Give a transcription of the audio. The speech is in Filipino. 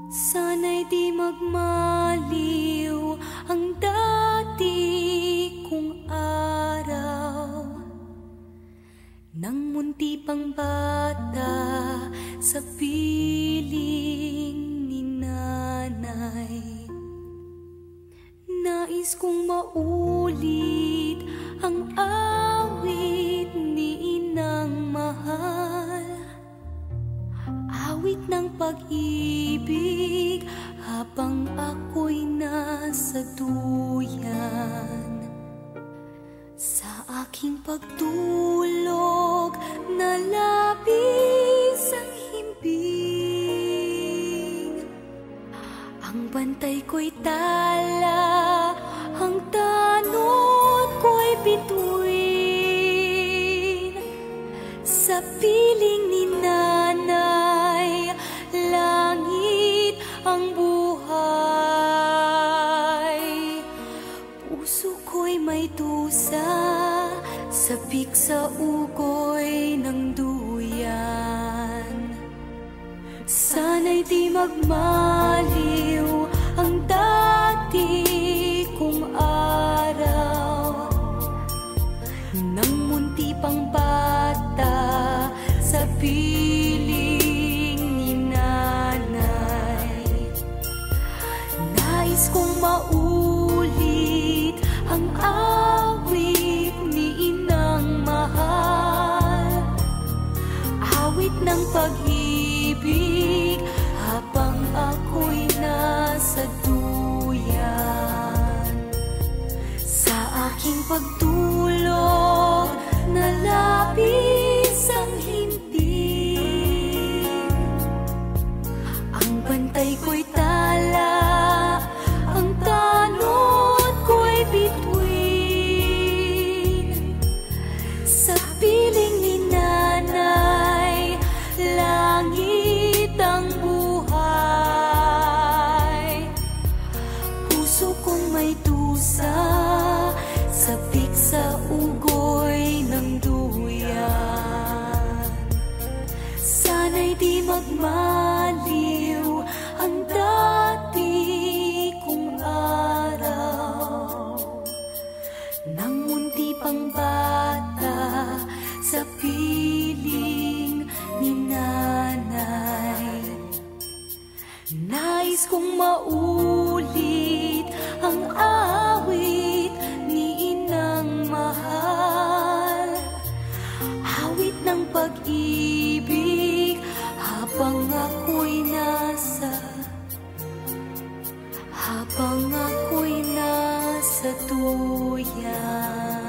Sana'y di magmaliw ang dati kong araw, nang munti pang bata sa piling ni nanay. Nais kong maulit ang awit ni inang mahal, awit ng pag-ibig habang ako'y nasa duyan. Sa aking pagtulog na labis ang himbing, ang bantay ko'y tala, ang tanod ko'y bituin. Sa piling ni nanay, langit ang buhay. Puso ko'y may dusa, sabik sa ugoy ng duyan. Sana'y di magmaliw ang dati kong araw, nang munti pang bata sa piling ni nanay. Nais kong maulit ang awit ni inang mahal, awit ng pag-ibig habang ako'y nasa duyan. Sa aking pagtulog na labis ang himbing, ang bantay ko'y tala, ang tanod ko'y bituin. Sa piling ni nanay, langit ang buhay. Puso kong may dusa, sabik sa ugoy ng duyan. Sana'y di magmaliw ang dati kong araw, nang munti pang bata sa piling ni nanay. Nais kong maulit ang awit ni inang mahal, awit ng pag-ibig habang ako'y nasa duyan.